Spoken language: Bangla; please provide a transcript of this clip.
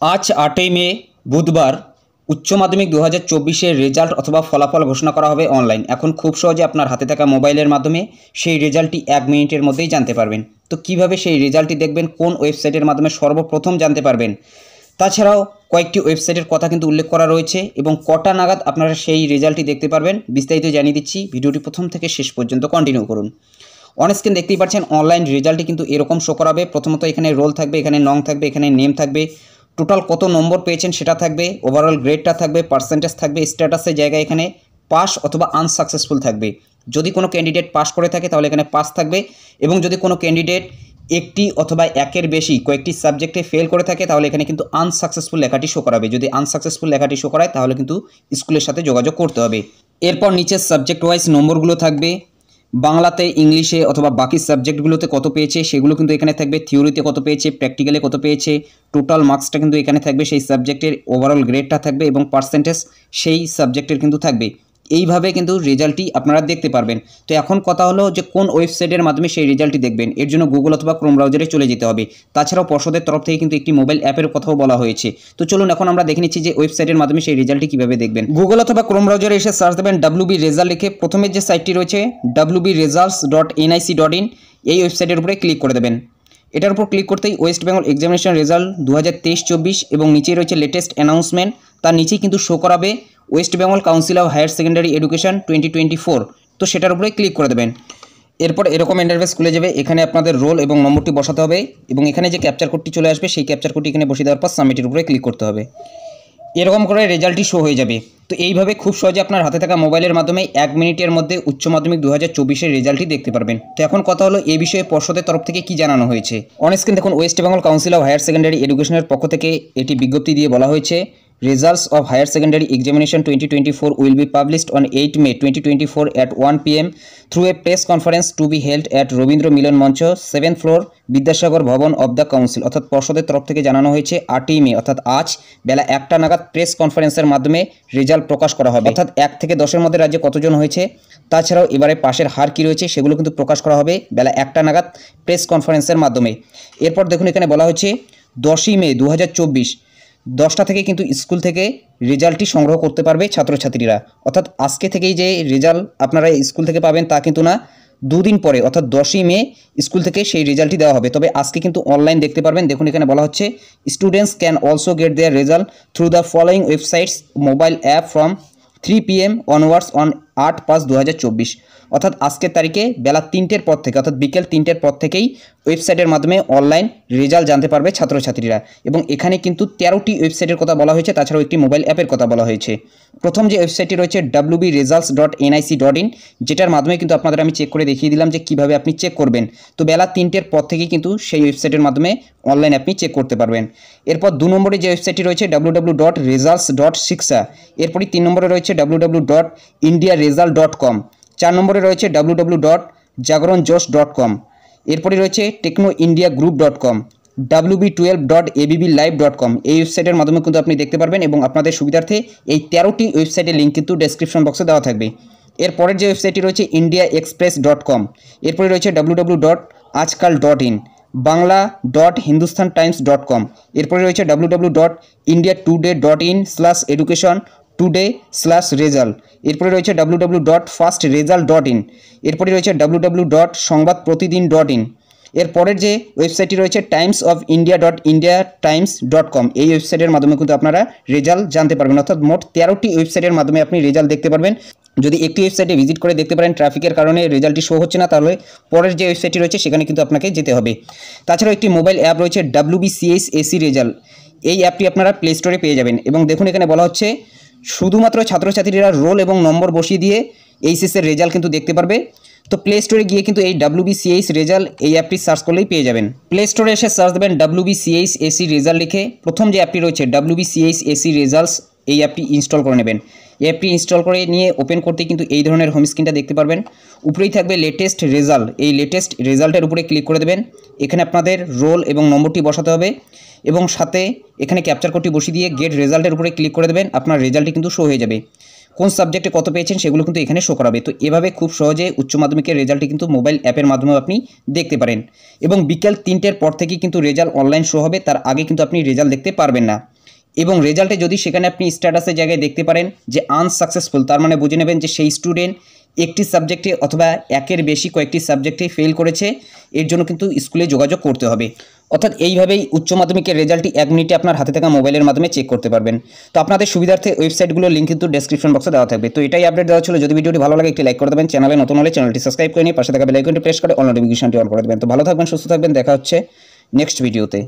আজ 8ই মে বুধবার উচ্চ মাধ্যমিক 2024-এর রেজাল্ট অথবা ফলাফল ঘোষণা করা হবে অনলাইন। এখন খুব সহজে আপনার হাতে থাকা মোবাইলের মাধ্যমে সেই রেজাল্টটি 1 মিনিটের মধ্যেই জানতে পারবেন। তো কিভাবে সেই রেজাল্টটি দেখবেন, কোন ওয়েবসাইটের মাধ্যমে সর্বপ্রথম জানতে পারবেন, তাছাড়াও কয়েকটি ওয়েবসাইটের কথা কিন্তু উল্লেখ করা রয়েছে এবং কটা নাগাদ আপনারা সেই রেজাল্টটি দেখতে পারবেন বিস্তারিত জানিয়ে দিচ্ছি। ভিডিওটি প্রথম থেকে শেষ পর্যন্ত কন্টিনিউ করুন। অন স্ক্রিন দেখতেই পাচ্ছেন অনলাইন রেজাল্টটি কিন্তু এরকম শো করাবে। প্রথমত এখানে রোল থাকবে, এখানে নং থাকবে, এখানে নেম থাকবে, টোটাল কত নম্বর পেয়েছেন সেটা থাকবে, ওভারঅল গ্রেডটা থাকবে, পার্সেন্টেজ থাকবে, স্ট্যাটাসের জায়গায় এখানে পাস অথবা আনসাকসেসফুল থাকবে। যদি কোনো ক্যান্ডিডেট পাস করে থাকে তাহলে এখানে পাস থাকবে, এবং যদি কোনো ক্যান্ডিডেট একটি অথবা একের বেশি কয়েকটি সাবজেক্টে ফেল করে থাকে তাহলে এখানে কিন্তু আনসাকসেসফুল লেখাটি শো করাবে। যদি আনসাকসেসফুল লেখাটি শো করায় তাহলে কিন্তু স্কুলের সাথে যোগাযোগ করতে হবে। এরপর নিচের সাবজেক্ট ওয়াইজ নম্বরগুলো থাকবে, বাংলাতে, ইংলিশে অথবা বাকি সাবজেক্টগুলোতে কত পেয়েছে সেগুলো কিন্তু এখানে থাকবে, থিওরিতে কত পেয়েছে, প্র্যাকটিক্যালে কত পেয়েছে, টোটাল মার্কসটা কিন্তু এখানে থাকবে, সেই সাবজেক্টের ওভারঅল গ্রেডটা থাকবে এবং পার্সেন্টেজ সেই সাবজেক্টের কিন্তু থাকবে। এইভাবে কিন্তু রেজাল্টটি আপনারা দেখতে পারবেন। তো এখন কথা হলো যে কোন ওয়েবসাইটের মাধ্যমে সেই রেজাল্টটি দেখবেন। এর জন্য গুগল অথবা ক্রোম ব্রাউজারে চলে যেতে হবে। তাছাড়াও পর্ষদের তরফ থেকে কিন্তু একটি মোবাইল অ্যাপের কথাও বলা হয়েছে। তো চলুন এখন আমরা দেখে নিচ্ছি যে ওয়েবসাইটের মাধ্যমে সেই রেজাল্টটি কীভাবে দেখবেন। গুগল অথবা ক্রোম ব্রাউজারে এসে সার্চ দেবেন WB রেজাল্ট লিখে। প্রথমে যে সাইটটি রয়েছে wbresults.nic.in, এই ওয়েবসাইটের উপরে ক্লিক করে দেবেন। এটার উপর ক্লিক করতেই ওয়েস্ট বেঙ্গল এক্সামিনেশন রেজাল্ট 2023-24 এবং নিচেই রয়েছে লেটেস্ট অ্যানাউন্সমেন্ট। তার নিচেই কিন্তু শো করাবে West Bengal Council of Higher Secondary Education 2024। তো সেটার উপরে ক্লিক করে দেবেন। এরপর এরকম ইন্টারফেস খুলে যাবে। এখানে আপনাদের রোল এবং নম্বরটি বসাতে হবে এবং এখানে যে ক্যাপচার কোডটি চলে আসবে সেই ক্যাপচার কোডটি এখানে বসিয়ে দেওয়ার পর সাবমিটের উপরে ক্লিক করতে হবে। এরকম করে রেজাল্টটি শো হয়ে যাবে। তো এইভাবে খুব সহজে আপনার হাতে থাকা মোবাইলের মাধ্যমে 1 মিনিটের মধ্যে উচ্চ মাধ্যমিক 2024-এর রেজাল্টটি দেখতে পারবেন। তো এখন কথা হলো এই বিষয়ে পর্ষদের তরফ থেকে কি জানানো হয়েছে। অন স্ক্রিন দেখুন West Bengal Council of Higher Secondary এডুকেশনের পক্ষ থেকে এটি বিজ্ঞপ্তি দিয়ে বলা হয়েছে, Results of Higher Secondary Examination 2024 will be published on 8 May 2024 at 1 PM through a press conference to be held at Robindra Milan Manch, 7th floor, Vidyasagar ভবন অব দ্য কাউন্সিল। অর্থাৎ পর্ষদের তরফ থেকে জানানো হয়েছে 8ই মে অর্থাৎ আজ বেলা 1টা নাগাদ প্রেস কনফারেন্সের মাধ্যমে রেজাল্ট প্রকাশ করা হবে। অর্থাৎ 1 থেকে 10-এর মধ্যে রাজ্যে কতজন হয়েছে, তাছাড়াও এবারে পাশের হার কী রয়েছে সেগুলো কিন্তু প্রকাশ করা হবে বেলা 1টা নাগাদ প্রেস কনফারেন্সের মাধ্যমে। এরপর দেখুন এখানে বলা হয়েছে 10ই মে 2024 10টা থেকে কিন্তু স্কুল থেকে রেজাল্টটি সংগ্রহ করতে পারবে ছাত্রছাত্রীরা। অর্থাৎ আজকে থেকেই যে রেজাল্ট আপনারা স্কুল থেকে পাবেন তা কিন্তু না, 2 দিন পরে অর্থাৎ 10ই মে স্কুল থেকে সেই রেজাল্টটি দেওয়া হবে। তবে আজকে কিন্তু অনলাইন দেখতে পারবেন। দেখুন এখানে বলা হচ্ছে students can also get there result through the following websites mobile app from 3 PM onwards on 8/5/2024। অর্থাৎ আজকের তারিখে বেলা 3টের পর থেকে অর্থাৎ বিকেল 3টের পর থেকেই ওয়েবসাইটের মাধ্যমে অনলাইন রেজাল্ট জানতে পারবে ছাত্রছাত্রীরা। এবং এখানে কিন্তু 13টি ওয়েবসাইটের কথা বলা হয়েছে, তাছাড়াও একটি মোবাইল অ্যাপের কথা বলা hয়েছে। প্রথম যে ওয়েবসাইটটি রয়েছে wbresults.nic.in, যেটার মাধ্যমে কিন্তু আপনাদের আমি চেক করে দেখিয়ে দিলাম যে কীভাবে আপনি চেক করবেন। তো বেলা 3টের পর থেকেই কিন্তু সেই ওয়েবসাইটের মাধ্যমে অনলাইন আপনি চেক করতে পারবেন। এরপর 2 নম্বরে যে ওয়েবসাইটটি রয়েছে www.results.shiksha, এরপরই 3 নম্বরে রয়েছে www.indiaresult.com, 4 নম্বরে রয়েছে www.jagaronjosh.com, এরপরই রয়েছে technoindiagroup.com, wb12.abb.live.com। এই ওয়েবসাইটের মাধ্যমে কিন্তু আপনি দেখতে পারবেন এবং আপনাদের সুবিধার্থে এই 13টি ওয়েবসাইটের লিঙ্ক কিন্তু ডেসক্রিপশন বক্সে দেওয়া থাকবে। এরপরের যে ওয়েবসাইটটি রয়েছে indiaexpress.com, এরপরে রয়েছে www.ajkal.in, bangla.hindustantimes.com, এরপরে রয়েছে www.indiatoday.in/education/today/result, এরপরে রয়েছে www.fastresult.in, এরপরে রয়েছে www.সংবাদপ্রতিদিন.in। এরপরের যে ওয়েবসাইটটি রয়েছে timesofIndia.indiatimes.com, এই ওয়েবসাইটের মাধ্যমে কিন্তু আপনারা রেজাল্ট জানতে পারবেন। অর্থাৎ মোট 13টি ওয়েবসাইটের মাধ্যমে আপনি রেজাল্ট দেখতে পারবেন। যদি একটি ওয়েবসাইটে ভিজিট করে দেখতে পারেন ট্রাফিকের কারণে রেজাল্টটি শো হচ্ছে না, তাহলে পরের যে ওয়েবসাইটটি রয়েছে সেখানে কিন্তু আপনাকে যেতে হবে। তাছাড়াও একটি মোবাইল অ্যাপ রয়েছে WBCH রেজাল্ট, এই অ্যাপটি আপনারা প্লে স্টোরে পেয়ে যাবেন। এবং দেখুন এখানে বলা হচ্ছে শুধুমাত্র ছাত্রছাত্রীরা রোল এবং নম্বর বসিয়ে দিয়ে এইচএসের রেজাল্ট কিন্তু দেখতে পারবে। তো প্লে স্টোরে গিয়ে কিন্তু এই WBCH রেজাল্ট এই অ্যাপটি সার্চ করলেই পেয়ে যাবেন। প্লে স্টোরে এসে সার্চ দেবেন WBCH রেজাল্ট লিখে। প্রথম যে অ্যাপটি রয়েছে WBCH রেজাল্টস, এই অ্যাপটি ইনস্টল করে নেবেন। এই অ্যাপটি ইনস্টল করে নিয়ে ওপেন করতে কিন্তু এই ধরনের হোম স্ক্রিনটা দেখতে পারবেন। উপরেই থাকবে লেটেস্ট রেজাল্ট, এই লেটেস্ট রেজাল্টের উপরে ক্লিক করে দেবেন। এখানে আপনাদের রোল এবং নম্বরটি বসাতে হবে এবং সাথে এখানে ক্যাপচার কোডটি বসিয়ে দিয়ে গেট রেজাল্টের উপরে ক্লিক করে দেবেন। আপনার রেজাল্টটি কিন্তু শো হয়ে যাবে। কোন সাবজেক্টে কত পেয়েছেন সেগুলো কিন্তু এখানে শো করাবে। তো এভাবে খুব সহজে উচ্চ মাধ্যমিকের রেজাল্টটি কিন্তু মোবাইল অ্যাপের মাধ্যমে আপনি দেখতে পারেন এবং বিকেল 3টের পর থেকে কিন্তু রেজাল্ট অনলাইন শো হবে, তার আগে কিন্তু আপনি রেজাল্ট দেখতে পারবেন না। এবং রেজাল্টে যদি সেখানে আপনি স্ট্যাটাসের জায়গায় দেখতে পারেন যে আনসাকসেসফুল, তার মানে বুঝে নেবেন যে সেই স্টুডেন্ট একটি সাবজেক্টে অথবা একের বেশি কয়েকটি সাবজেক্টে ফেল করেছে, এর জন্য কিন্তু স্কুলে যোগাযোগ করতে হবে। অর্থাৎ এইভাবেই উচ্চ মাধ্যমিকের রেজাল্টটি 1 মিনিটে আপনার হাতে থাকা মোবাইলের মাধ্যমে চেক করতে পারবেন। তো আপনাদের সুবিধার্থে ওয়েবসাইটগুলোর লিঙ্ক কিন্তু ডেসক্রিপশন বক্সে দেওয়া থাকবে। তো এটাই আপডেট দেওয়া ছিল। যদি ভিডিওটি ভালো লাগে একটি লাইক করে দেবেন, চ্যানেলে নতুন হলে চ্যানেলটি সাবস্ক্রাইব করে নিয়ে পাশে থাকা বেল আইকনটি প্রেস করে অল নোটিফিকেশনটি অন করে দেবেন। তো ভালো থাকবেন, সুস্থ থাকবেন, দেখা হচ্ছে নেক্সট ভিডিওতে।